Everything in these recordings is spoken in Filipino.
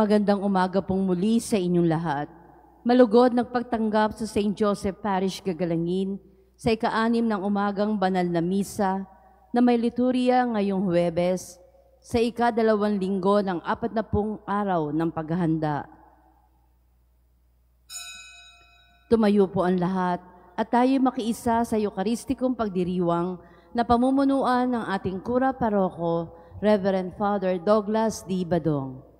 Magandang umaga pong muli sa inyong lahat. Malugod nagpagtanggap sa St. Joseph Parish Gagalangin sa ika-6 ng umagang banal na misa na may liturya ngayong Huwebes sa ika-2 linggo ng 40 araw ng paghahanda. Tumayo po ang lahat at tayo makiisa sa Eucharistikong pagdiriwang na pamumunuan ng ating Kura Paroko, Reverend Father Douglas D. Badong.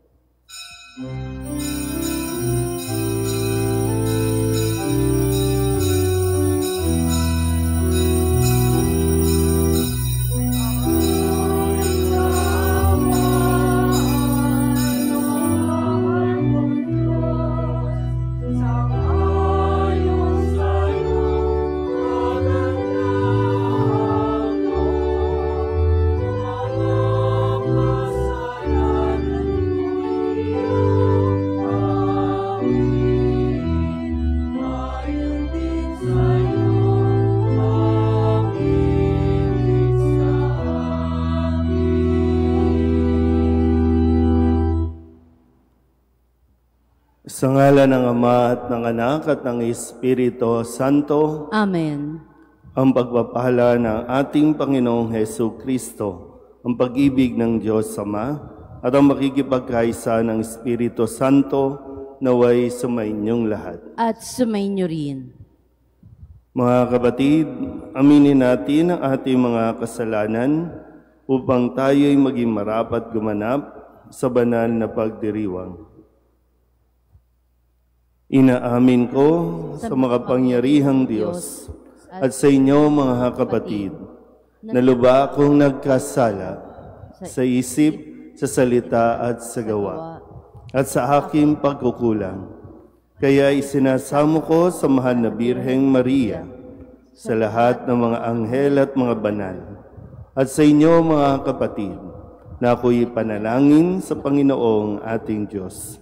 Sa ngalan ng Ama at ng Anak at ng Espiritu Santo. Amen. Ang pagpapala ng ating Panginoong Hesu Kristo, ang pag-ibig ng Diyos Ama, at ang makikipagkaisa ng Espiritu Santo naway sumainyong lahat. At sumainyo rin. Mga kapatid, aminin natin ang ating mga kasalanan upang tayo'y maging marapat gumanap sa banal na pagdiriwang. Inaamin ko sa makapangyarihang Diyos at sa inyo mga kapatid na lubha akong nagkasala sa isip, sa salita at sa gawa at sa aking pagkukulang. Kaya isinasamo ko sa mahal na Birheng Maria, sa lahat ng mga anghel at mga banal, at sa inyo mga kapatid na ako'y panalangin sa Panginoong ating Diyos.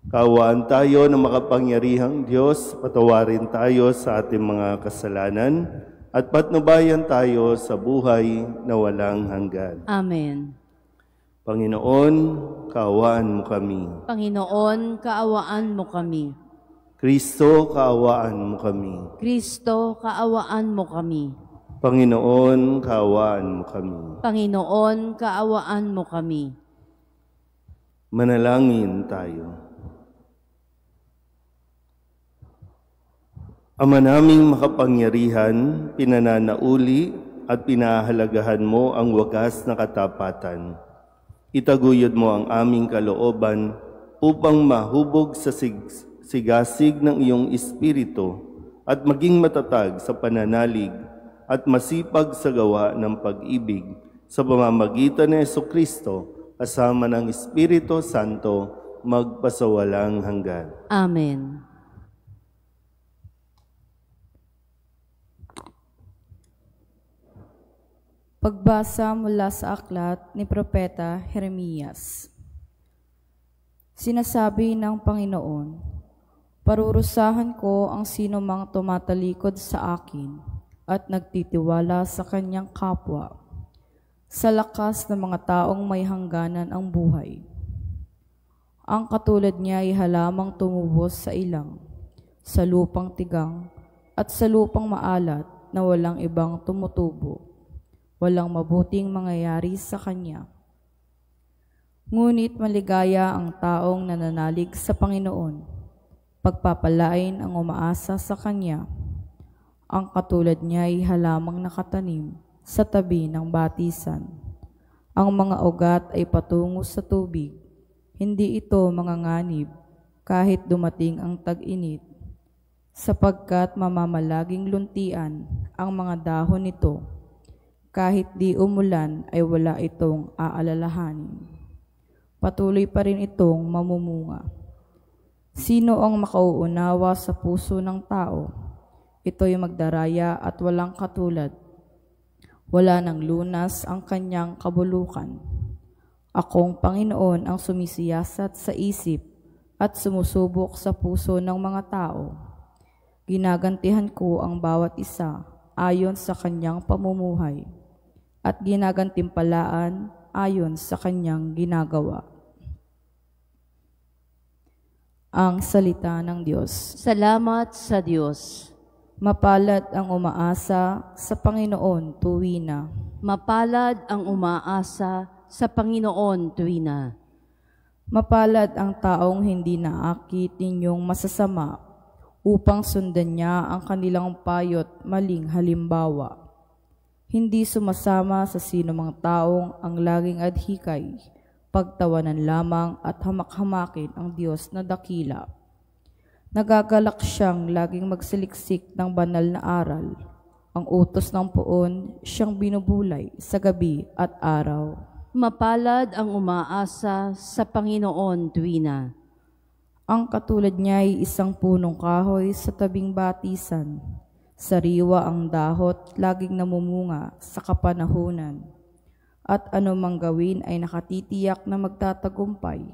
Kaawaan tayo ng makapangyarihang Diyos, patawarin tayo sa ating mga kasalanan, at patnubayan tayo sa buhay na walang hanggan. Amen. Panginoon, kaawaan mo kami. Panginoon, kaawaan mo kami. Kristo, kaawaan mo kami. Kristo, kaawaan mo kami. Panginoon, kaawaan mo kami. Panginoon, kaawaan mo kami. Manalangin tayo. Ama naming makapangyarihan, pinananauli at pinahalagahan mo ang wagas na katapatan. Itaguyod mo ang aming kalooban upang mahubog sa sigasig ng iyong espiritu at maging matatag sa pananalig at masipag sa gawa ng pag-ibig sa pamamagitan ni Jesucristo kasama ng Espiritu Santo magpasawalang hanggan. Amen. Pagbasa mula sa aklat ni Propeta Jeremias. Sinasabi ng Panginoon, parurusahan ko ang sino mang tumatalikod sa akin at nagtitiwala sa kanyang kapwa, sa lakas ng mga taong may hangganan ang buhay. Ang katulad niya ay halamang tumubos sa ilang, sa lupang tigang at sa lupang maalat na walang ibang tumutubo. Walang mabuting mangyayari sa kanya. Ngunit maligaya ang taong nananalig sa Panginoon, pagpapalain ang umaasa sa kanya. Ang katulad niya ay halamang nakatanim sa tabi ng batisan. Ang mga ugat ay patungo sa tubig, hindi ito manganganib kahit dumating ang tag-init, sapagkat mamamalaging luntian ang mga dahon nito. Kahit di umulan ay wala itong aalalahanin. Patuloy pa rin itong mamumunga. Sino ang makauunawa sa puso ng tao? Ito'y magdaraya at walang katulad. Wala ng lunas ang kanyang kabulukan. Akong Panginoon ang sumisiyasat sa isip at sumusubok sa puso ng mga tao. Ginagantihan ko ang bawat isa ayon sa kanyang pamumuhay at ginagantimpalaan ayon sa kanyang ginagawa. Ang salita ng Diyos. Salamat sa Diyos. Mapalad ang umaasa sa Panginoon tuwina. Mapalad ang umaasa sa Panginoon tuwina. Mapalad ang taong hindi naakit ninyong masasama upang sundan niya ang kanilang payo't maling halimbawa. Hindi sumasama sa sinumang taong ang laging adhikay, pagtawanan lamang at hamak-hamakin ang Diyos na dakila. Nagagalak siyang laging magsiliksik ng banal na aral. Ang utos ng poon siyang binubulay sa gabi at araw. Mapalad ang umaasa sa Panginoon tuwina. Ang katulad niya ay isang punong kahoy sa tabing batisan. Sariwa ang dahot, laging namumunga sa kapanahunan. At anumang gawin ay nakatitiyak na magtatagumpay.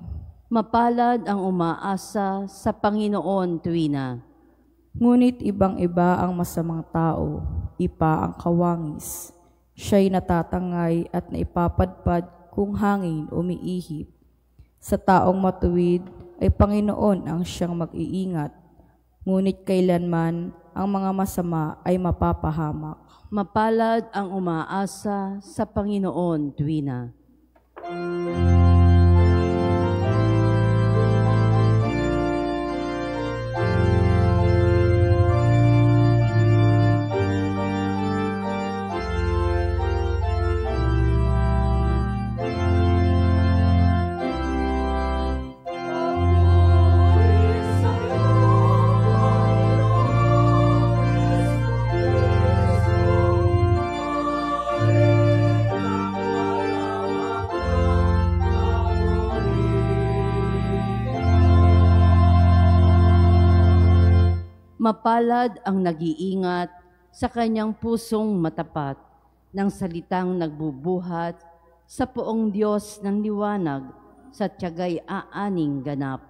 Mapalad ang umaasa sa Panginoon tuwina. Ngunit ibang-iba ang masamang tao, ipa ang kawangis. Siya'y natatangay at naipapadpad kung hangin umiihip. Sa taong matuwid ay Panginoon ang siyang mag-iingat, ngunit kailanman ang mga masama ay mapapahamak. Mapalad ang umaasa sa Panginoon tuwina. Mapalad ang nag-iingat sa kanyang pusong matapat ng salitang nagbubuhat sa poong Diyos ng liwanag sa tiyagay aaning ganap.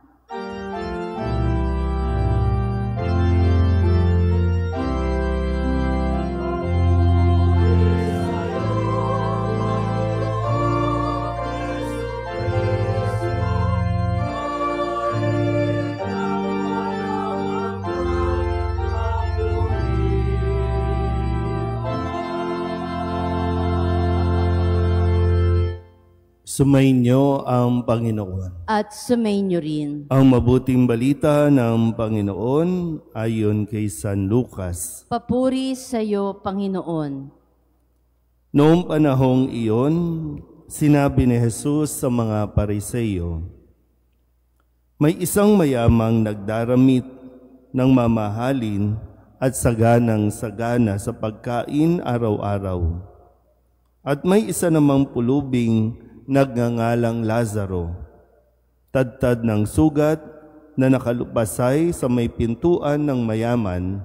Sumainyo ang Panginoon. At sumainyo rin. Ang mabuting balita ng Panginoon ayon kay San Lucas. Papuri sa iyo, Panginoon. Noong panahong iyon, sinabi ni Jesus sa mga Pariseo, may isang mayamang nagdaramit ng mamahalin at saganang-sagana sa pagkain araw-araw. At may isa namang pulubing nagngangalang Lazaro, tadtad ng sugat na nakalupasay sa may pintuan ng mayaman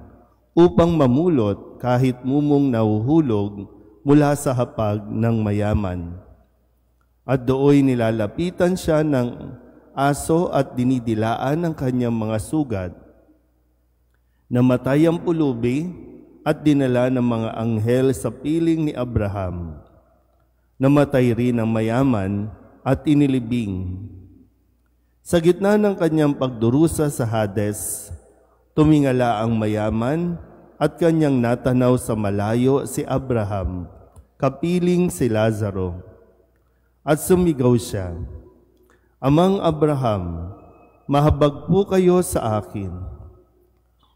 upang mamulot kahit mumong nahuhulog mula sa hapag ng mayaman. At dooy nilalapitan siya ng aso at dinidilaan ang kanyang mga sugat. Namatay ang pulubi at dinala ng mga anghel sa piling ni Abraham. Namatay rin ang mayaman at inilibing. Sa gitna ng kanyang pagdurusa sa Hades, tumingala ang mayaman at kanyang natanaw sa malayo si Abraham, kapiling si Lazaro. At sumigaw siya, Amang Abraham, mahabag po kayo sa akin.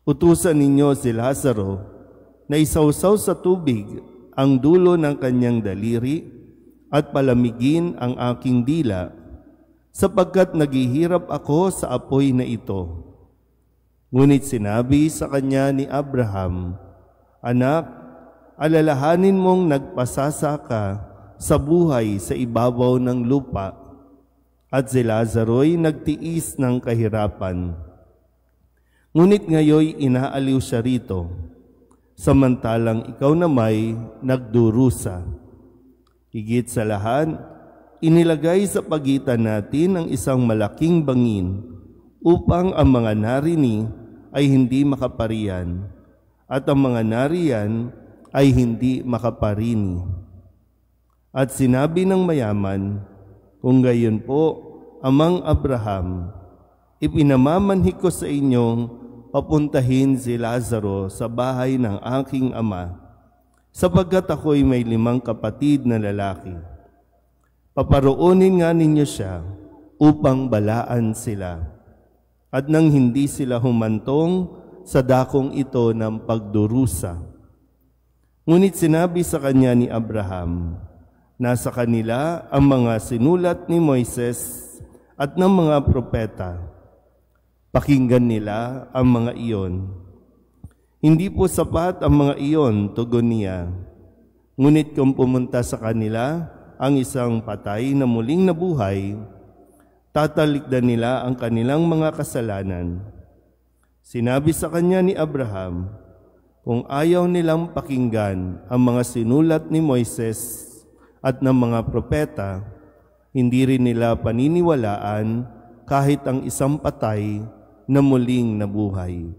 Utusan ninyo si Lazaro na isawsaw sa tubig ang dulo ng kanyang daliri at palamigin ang aking dila, sapagkat naghihirap ako sa apoy na ito. Ngunit sinabi sa kanya ni Abraham, Anak, alalahanin mong nagpasasa ka sa buhay sa ibabaw ng lupa, at si Lazaro'y nagtiis ng kahirapan. Ngunit ngayoy inaaliw siya rito, samantalang ikaw namay nagdurusa. Higit sa lahat, inilagay sa pagitan natin ang isang malaking bangin upang ang mga narini ay hindi makaparian at ang mga nariyan ay hindi makaparini. At sinabi ng mayaman, Kung gayon po, Amang Abraham, ipinamamanhik ko sa inyong papuntahin si Lazaro sa bahay ng aking ama, sapagkat ako'y may 5 kapatid na lalaki. Paparoonin nga ninyo siya upang balaan sila, at nang hindi sila humantong sa dakong ito ng pagdurusa. Ngunit sinabi sa kanya ni Abraham, nasa kanila ang mga sinulat ni Moises at ng mga propeta. Pakinggan nila ang mga iyon. Hindi po sapat ang mga iyon, tugon niya. Ngunit kung pumunta sa kanila ang isang patay na muling nabuhay, tatalikdan nila ang kanilang mga kasalanan. Sinabi sa kanya ni Abraham, kung ayaw nilang pakinggan ang mga sinulat ni Moises at ng mga propeta, hindi rin nila paniniwalaan kahit ang isang patay na muling nabuhay.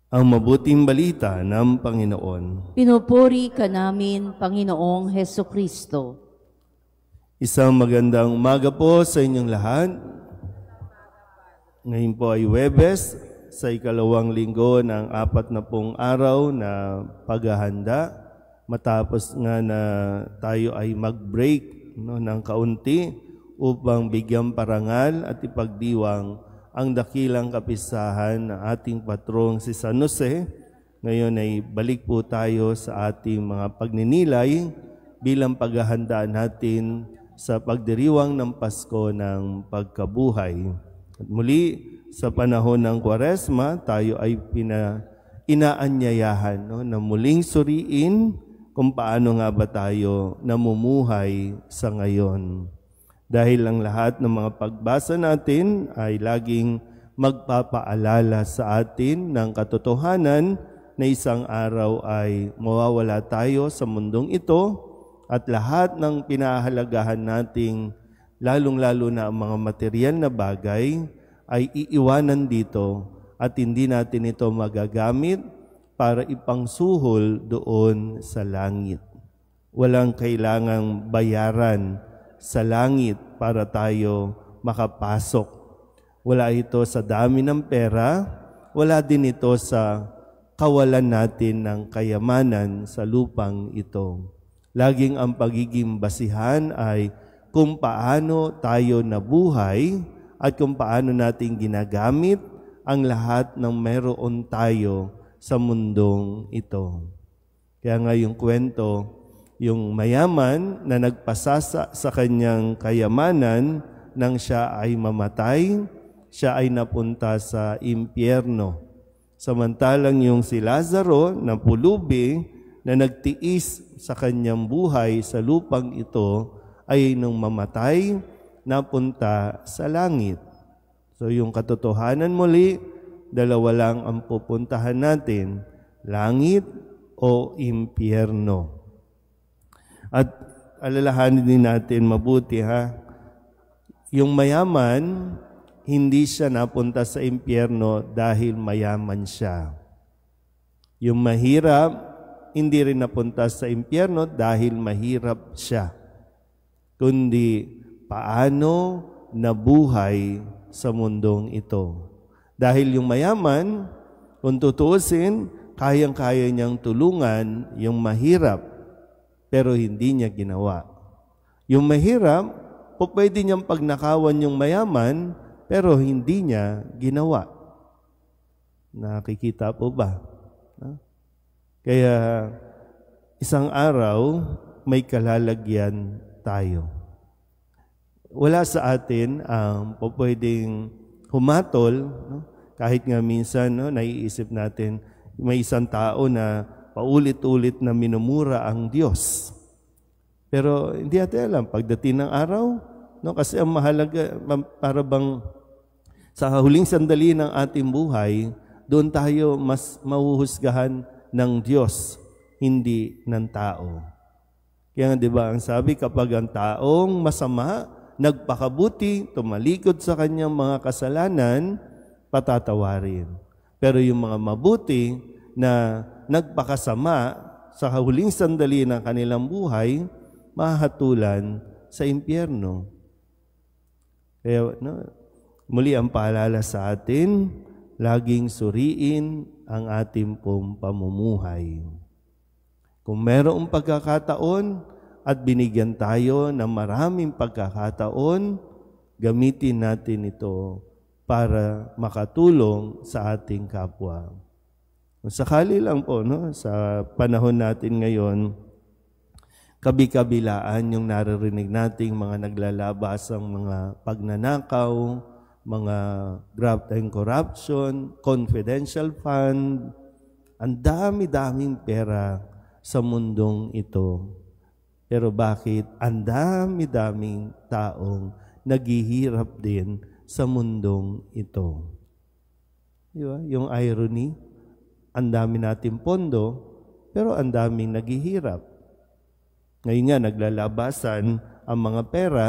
Ang mabuting balita ng Panginoon. Pinupuri ka namin, Panginoong Hesukristo. Isang magandang umaga po sa inyong lahat. Ngayon po ay Huwebes, sa 2nd linggo ng 40 araw na paghahanda. Matapos nga na tayo ay mag-break ng kaunti upang bigyang parangal at ipagdiwang ang dakilang kapistahan ng ating patrong si San Jose. Ngayon ay balik po tayo sa ating mga pagninilay bilang paghahanda natin sa pagdiriwang ng Pasko ng pagkabuhay. At muli, sa panahon ng Kwaresma, tayo ay inaanyayahan na muling suriin kung paano nga ba tayo namumuhay sa ngayon. Dahil ang lahat ng mga pagbasa natin ay laging magpapaalala sa atin ng katotohanan na isang araw ay mawawala tayo sa mundong ito at lahat ng pinahahalagahan nating lalong-lalo na ang mga material na bagay ay iiwanan dito at hindi natin ito magagamit para ipangsuhol doon sa langit. Walang kailangang bayaran sa langit para tayo makapasok. Wala ito sa dami ng pera, wala din ito sa kawalan natin ng kayamanan sa lupang ito. Laging ang pagiging basihan ay kung paano tayo nabuhay at kung paano natin ginagamit ang lahat ng meron tayo sa mundong ito. Kaya nga yung kwento, yung mayaman na nagpasasa sa kanyang kayamanan nang siya ay mamatay, siya ay napunta sa impyerno. Samantalang yung si Lazaro na pulubi na nagtiis sa kanyang buhay sa lupang ito ay nung mamatay, napunta sa langit. So yung katotohanan muli, dalawa lang ang pupuntahan natin, langit o impyerno. At alalahanin din natin mabuti yung mayaman, hindi siya napunta sa impyerno dahil mayaman siya. Yung mahirap, hindi rin napunta sa impyerno dahil mahirap siya. Kundi paano nabuhay sa mundong ito. Dahil yung mayaman, kung tutuusin, kayang-kaya niyang tulungan yung mahirap, pero hindi niya ginawa. Yung mahirap, pwede niyang pagnakawan yung mayaman, pero hindi niya ginawa. Nakikita po ba? Kaya isang araw, may kalalagyan tayo. Wala sa atin ang pwedeng humatol, kahit nga minsan naiisip natin, may isang tao na paulit-ulit na minumura ang Diyos. Pero hindi natin alam, pagdating ng araw, kasi ang mahalaga, para bang sa huling sandali ng ating buhay, doon tayo mas mahuhusgahan ng Diyos, hindi ng tao. Kaya nga diba, ang sabi, kapag ang taong masama, nagpakabuti, tumalikod sa kanyang mga kasalanan, patatawarin. Pero yung mga mabuti na nagpakasama sa huling sandali ng kanilang buhay, mahatulan sa impyerno. At alalahanin din natin mabuti, yung mayaman na nagpasasa sa kanyang kayamanan nang siya ay mamatay, siya ay napunta sa impyerno. Yung mahirap, hindi rin napunta sa impyerno dahil mahirap siya. Yung mahirap, pwede niyang pagnakawan yung mayaman, pero hindi niya ginawa. Yung mayaman, kung tutuusin, kayang-kaya niyang tulungan yung mahirap, pero hindi niya ginawa. Kaya muli ang paalala sa atin, laging suriin ang ating pong pamumuhay. Kung mayroong pagkakataon at binigyan tayo ng maraming pagkakataon, gamitin natin ito para makatulong sa ating kapwa. Kung sakali lang po, sa panahon natin ngayon, kabi-kabilaan yung naririnig nating mga naglalabas ang mga pagnanakaw, mga graft and corruption, confidential fund, ang dami-daming pera sa mundong ito. Pero bakit ang dami-daming taong naghihirap din sa mundong ito? Diba? Yung irony, ang dami nating pondo, pero ang daming naghihirap. Ngayon nga, naglalabasan ang mga pera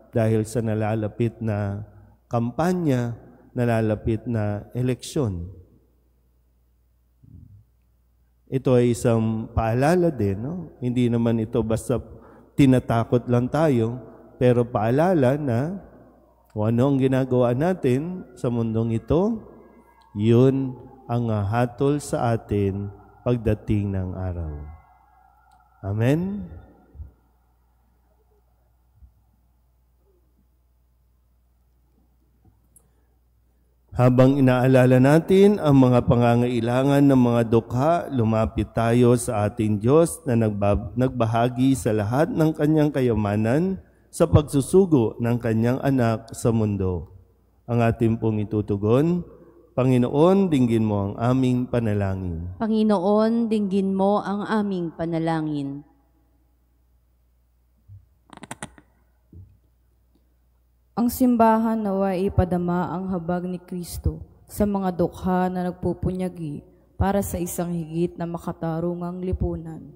dahil sa nalalapit na kampanya, nalalapit na eleksyon. Ito ay isang paalala din, Hindi naman ito basta tinatakot lang tayo, pero paalala na kung ano ang ginagawa natin sa mundong ito, yun ang hatol sa atin pagdating ng araw. Amen? Habang inaalala natin ang mga pangangailangan ng mga dukha, lumapit tayo sa ating Diyos na nagbahagi sa lahat ng kanyang kayamanan sa pagsusugo ng kanyang anak sa mundo. Ang ating pong itutugon, Panginoon, dinggin mo ang aming panalangin. Panginoon, dinggin mo ang aming panalangin. Ang simbahan naway ipadama ang habag ni Kristo sa mga dukha na nagpupunyagi para sa isang higit na makatarungang lipunan.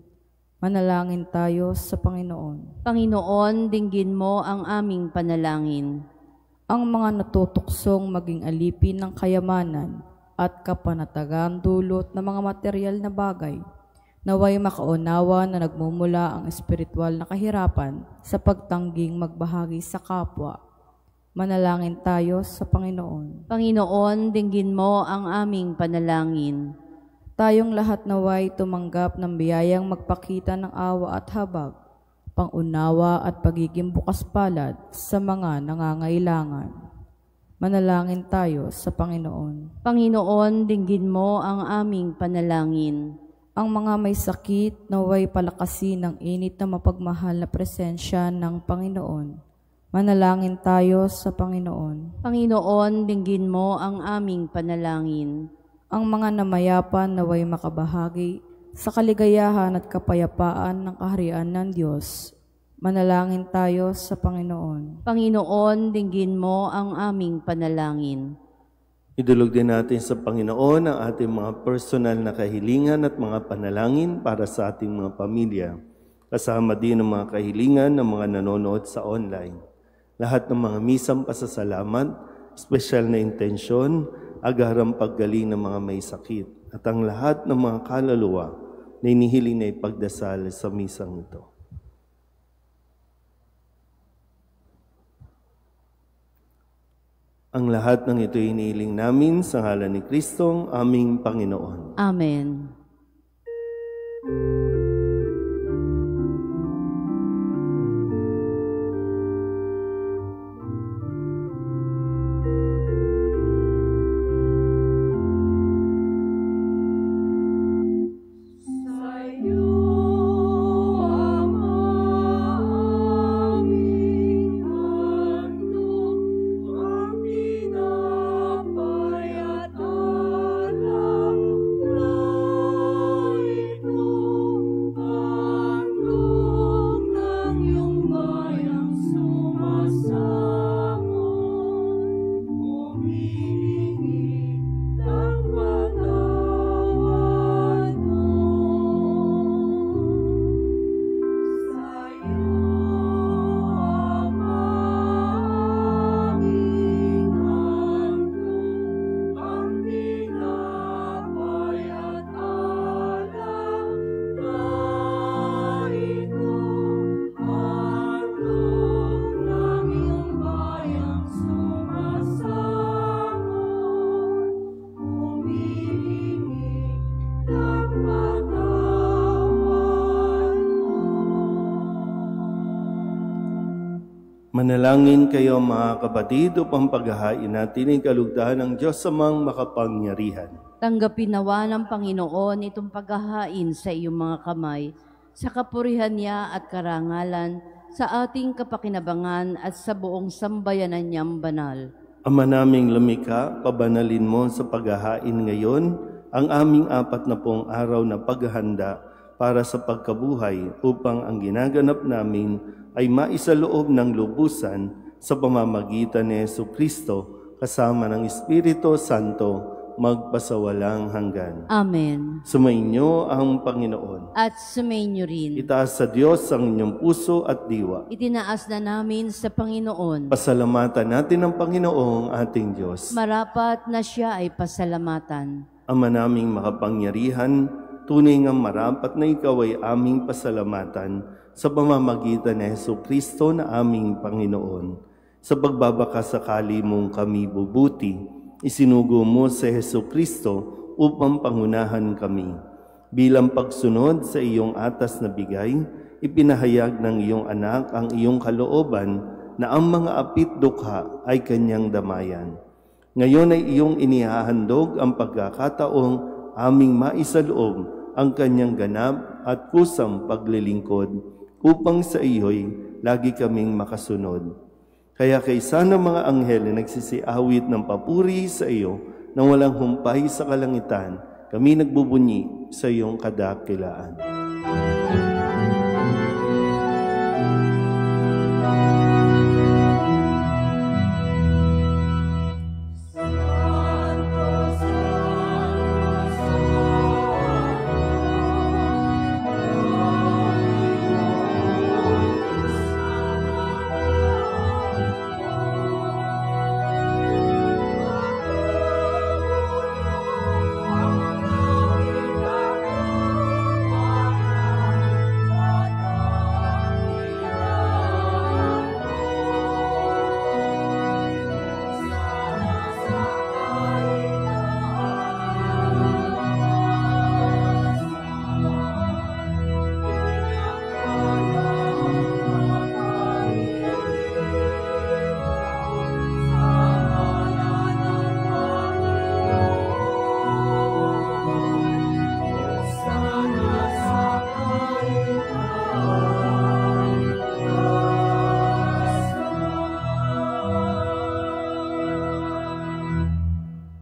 Manalangin tayo sa Panginoon. Panginoon, dinggin mo ang aming panalangin. Ang mga natutuksong maging alipin ng kayamanan at kapanatagan dulot ng mga material na bagay, naway makaunawa na nagmumula ang espiritual na kahirapan sa pagtangging magbahagi sa kapwa. Manalangin tayo sa Panginoon. Panginoon, dinggin mo ang aming panalangin. Tayong lahat naway tumanggap ng biyayang magpakita ng awa at habag, pangunawa at pagiging bukas palad sa mga nangangailangan. Manalangin tayo sa Panginoon. Panginoon, dinggin mo ang aming panalangin. Ang mga may sakit naway palakasin ng init na mapagmahal na presensya ng Panginoon. Manalangin tayo sa Panginoon. Panginoon, dinggin mo ang aming panalangin. Ang mga namayapan naway makabahagi sa kaligayahan at kapayapaan ng kaharian ng Diyos. Manalangin tayo sa Panginoon. Panginoon, dinggin mo ang aming panalangin. Idulog din natin sa Panginoon ang ating mga personal na kahilingan at mga panalangin para sa ating mga pamilya. Kasama din ang mga kahilingan ng mga nanonood sa online. Lahat ng mga misang pasasalamat, espesyal na intensyon, agarang paggaling ng mga may sakit, at ang lahat ng mga kaluluwa na inihiling na ipagdasal sa misang ito. Ang lahat ng ito inihiling namin sa ngalan ni Kristong aming Panginoon. Amen. Manalangin kayo mga kapatid upang paghahain natin ang kalugdan ng Diyos Amang makapangyarihan. Tanggapin nawa ng Panginoon itong paghahain sa iyong mga kamay, sa kapurihan niya at karangalan, sa ating kapakinabangan at sa buong sambayanan niyang banal. Ama naming lumikha, pabanalin mo sa paghahain ngayon ang aming 40 araw na paghahanda para sa pagkabuhay upang ang ginaganap namin ay maisaloob ng lubusan sa pamamagitan ni Jesucristo kasama ng Espiritu Santo magpasawalang hanggan. Amen. Sumainyo ang Panginoon. At sumainyo rin. Itaas sa Diyos ang inyong puso at diwa. Itinaas na namin sa Panginoon. Pasalamatan natin ang Panginoong ating Diyos. Marapat na siya ay pasalamatan. Ama naming makapangyarihan, tunay nga marapat na ikaw ay aming pasalamatan sa pamamagitan ni Jesucristo na aming Panginoon. Sa pagbabakasakali mong kami bubuti, isinugo mo si Jesucristo upang pangunahan kami. Bilang pagsunod sa iyong atas na bigay, ipinahayag ng iyong anak ang iyong kalooban na ang mga apit dukha ay kanyang damayan. Ngayon ay iyong inihahandog ang pagkakataong aming maisaloob ang kanyang ganap at kusang paglilingkod upang sa iyo'y lagi kaming makasunod. Kaya kaysa ng mga anghel na nagsisiawit ng papuri sa iyo nang walang humpay sa kalangitan, kami nagbubunyi sa iyong kadakilaan.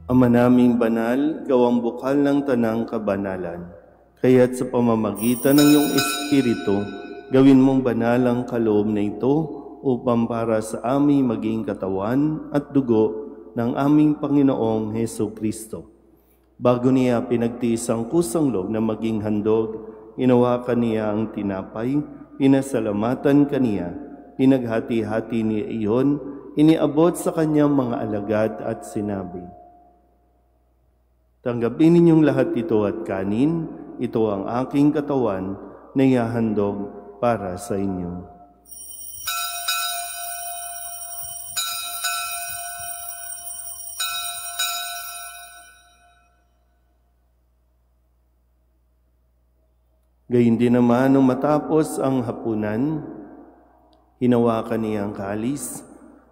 Ama naming banal, gawang bukal ng tanang kabanalan. Kaya't sa pamamagitan ng iyong Espiritu, gawin mong banal ang kaloob na ito upang para sa aming maging katawan at dugo ng aming Panginoong Jesucristo. Bago niya pinagtiis ang kusang loob na maging handog, inawakan niya ang tinapay, pinasalamatan kaniya, pinaghati-hati niya iyon, iniabot sa kanyang mga alagad at sinabi, "Tanggapin ninyong lahat ito at kanin, ito ang aking katawan na ihahandog para sa inyo." Gayun din naman nung matapos ang hapunan, hinawakan niya ang kalis,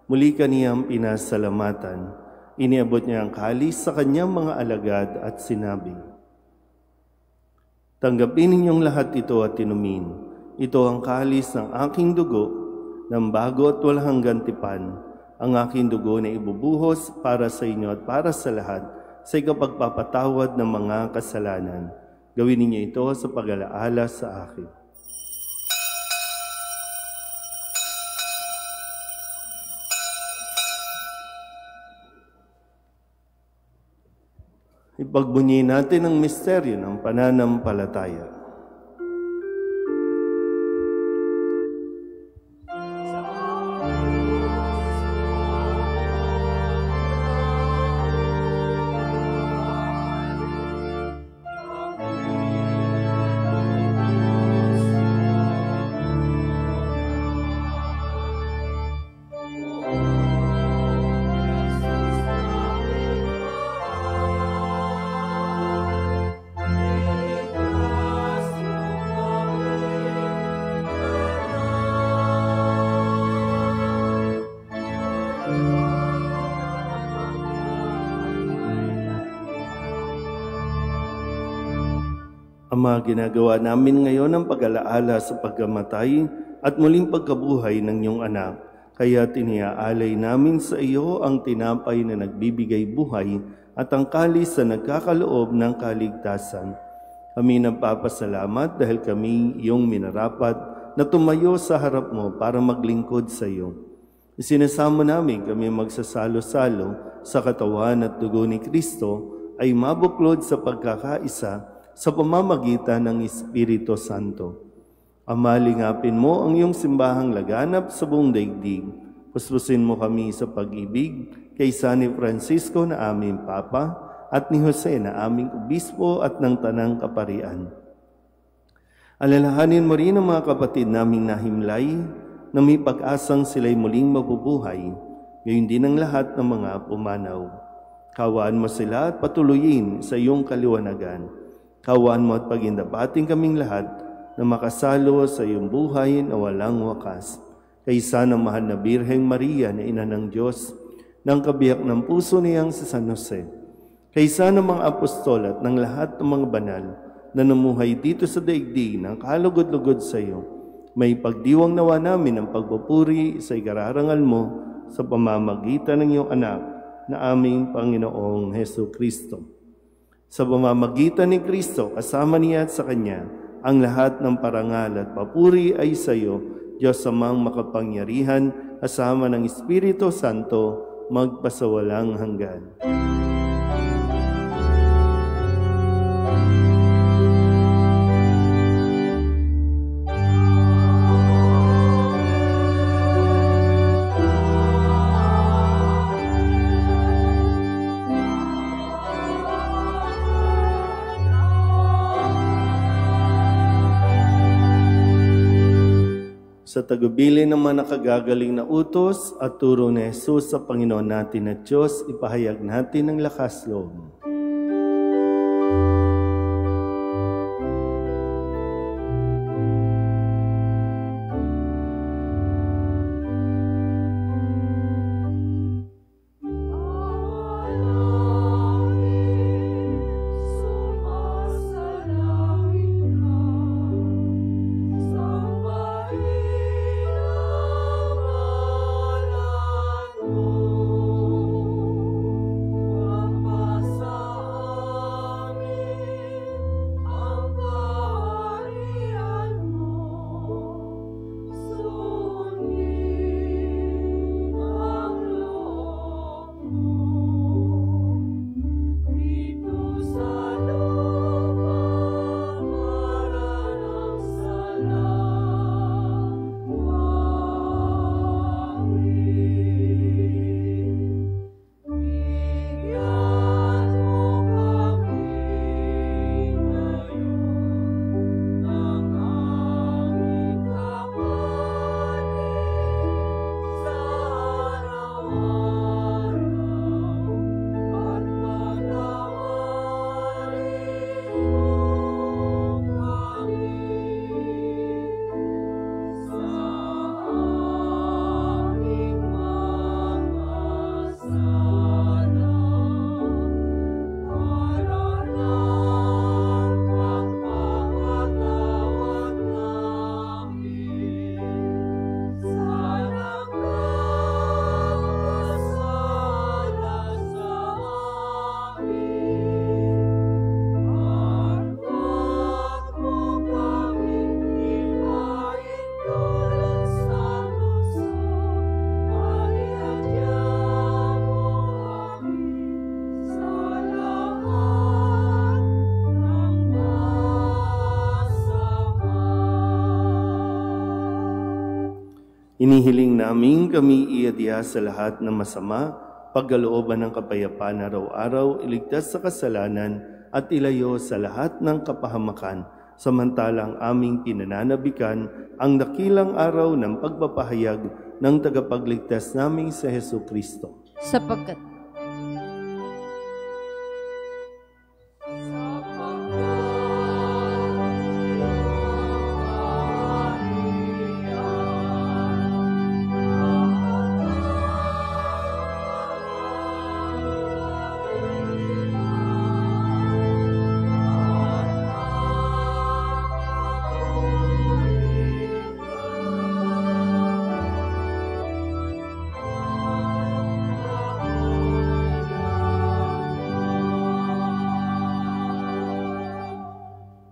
muli kaniyang pinasalamatan. Iniabot niya ang kalis sa kanyang mga alagad at sinabi, "Tanggapin ninyong lahat ito at inumin. Ito ang kalis ng aking dugo, ng bago at walang hanggan-tipan, ang aking dugo na ibubuhos para sa inyo at para sa lahat sa ikapagpapatawad ng mga kasalanan. Gawin ninyo ito sa pag-alaala sa akin." Ipagbunyi natin ang misteryo ng pananampalataya. Ang mga ginagawa namin ngayon ang pag-alaala sa pagkamatay at muling pagkabuhay ng iyong anak. Kaya tiniaalay namin sa iyo ang tinapay na nagbibigay buhay at ang kalis na nagkakaloob ng kaligtasan. Kami nagpapasalamat dahil kami iyong minarapat na tumayo sa harap mo para maglingkod sa iyo. Isinasamo namin kami magsasalo-salo sa katawan at dugo ni Kristo ay mabuklod sa pagkakaisa sa pamamagitan ng Espiritu Santo. Ama, lingapin mo ang iyong simbahang laganap sa buong daigdig. Puspusin mo kami sa pag-ibig kay San Francisco na aming Papa at ni Jose na aming Obispo at ng Tanang Kaparian. Alalahanin mo rin ang mga kapatid naming nahimlay na may pag-asang sila'y muling mabubuhay, gayon din ang lahat ng mga pumanaw. Kawaan mo sila at patuloyin sa iyong kaliwanagan. Kawaan mo at pagindapating kaming lahat na makasalo sa iyong buhay na walang wakas. Kaysa ng mahal na Birheng Maria na Ina ng Diyos, ng kabiyak ng puso niyang si San Jose, kaysa ng mga apostol at ng lahat ng mga banal na namuhay dito sa daigdig ng kalugod-lugod sa iyo, may pagdiwang nawa namin ang pagpupuri sa ikararangal mo sa pamamagitan ng iyong anak na aming Panginoong Hesu Kristo. Sa pamamagitan ni Kristo, kasama niya at sa Kanya, ang lahat ng parangal at papuri ay sa iyo, Diyos Amang makapangyarihan, kasama ng Espiritu Santo, magpasawalang hanggan. Sa tagubilin ng mga nakagagaling na utos at turo ni Jesus sa Panginoon natin at Diyos, ipahayag natin ang lakas loob. Inihiling namin kami iadya sa lahat ng masama, pagkalooban ng kapayapaan araw-araw, iligtas sa kasalanan at ilayo sa lahat ng kapahamakan, samantalang aming pinananabikan ang dakilang araw ng pagpapahayag ng tagapagligtas naming sa Hesu Kristo. Sapagkat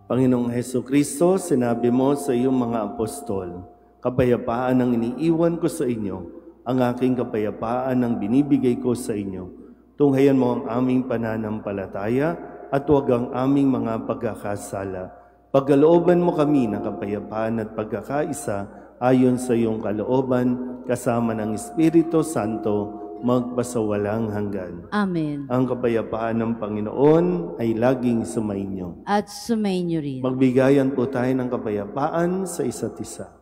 Panginoong Heso Kristo, sinabi mo sa iyong mga apostol, kapayapaan ang iniiwan ko sa inyo, ang aking kapayapaan ang binibigay ko sa inyo. Tunghayan mo ang aming pananampalataya at huwag ang aming mga pagkakasala. Pagkalooban mo kami ng kapayapaan at pagkakaisa ayon sa iyong kalooban, kasama ng Espiritu Santo, magpasawalang hanggan. Amen. Ang kapayapaan ng Panginoon ay laging sumainyo. At sumainyo rin. Magbigayan po tayo ng kapayapaan sa isa't isa.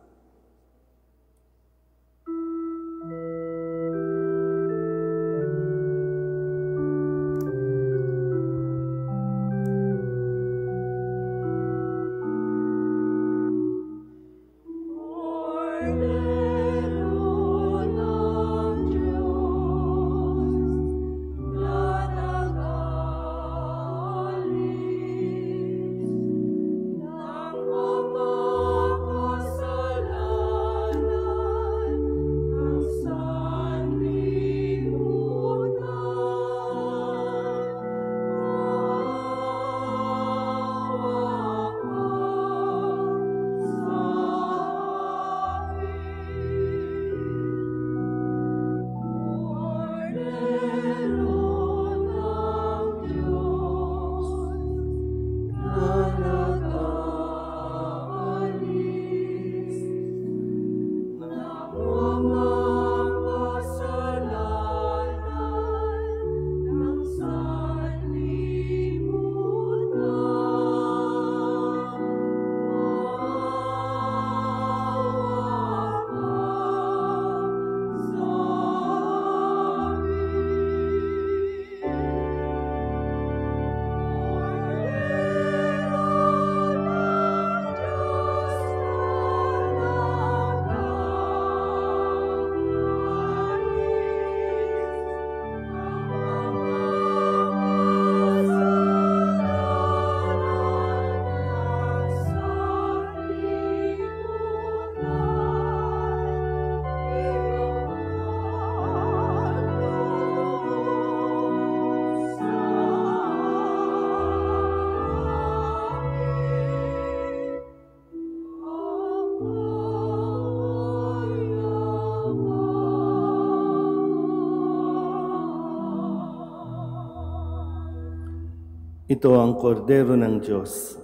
Ito ang kordero ng Diyos.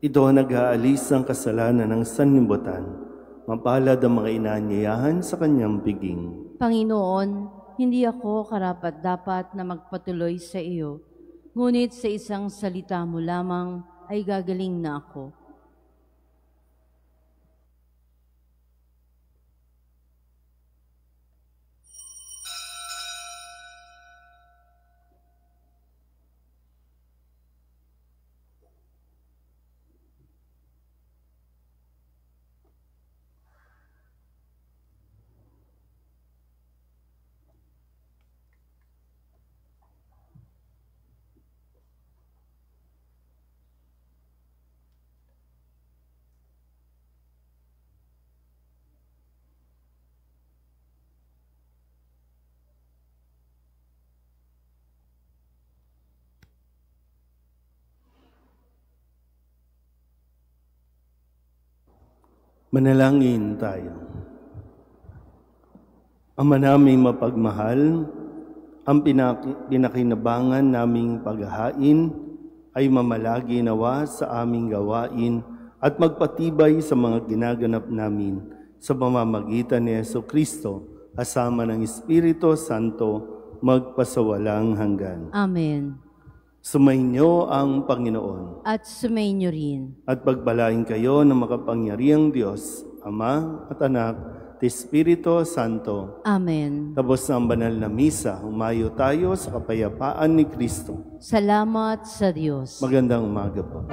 Ito ang nag-aalis ng kasalanan ng sanlibutan. Mapalad ang mga inaanyayahan sa kanyang piging. Panginoon, hindi ako karapat-dapat na magpatuloy sa iyo, ngunit sa isang salita mo lamang ay gagaling na ako. Manalangin tayo. Ama naming mapagmahal, ang pinakinabangan naming paghahain ay mamalagi nawa sa aming gawain at magpatibay sa mga ginaganap namin sa pamamagitan ni Jesucristo, kasama ng Espiritu Santo, magpasawalang hanggan. Amen. Sumainyo ang Panginoon. At sumainyo rin. At pagpalain kayo ng makapangyarihang Diyos, Ama at Anak, at Espiritu Santo. Amen. Tapos na ang banal na misa, humayo tayo sa kapayapaan ni Kristo. Salamat sa Diyos. Magandang umaga po.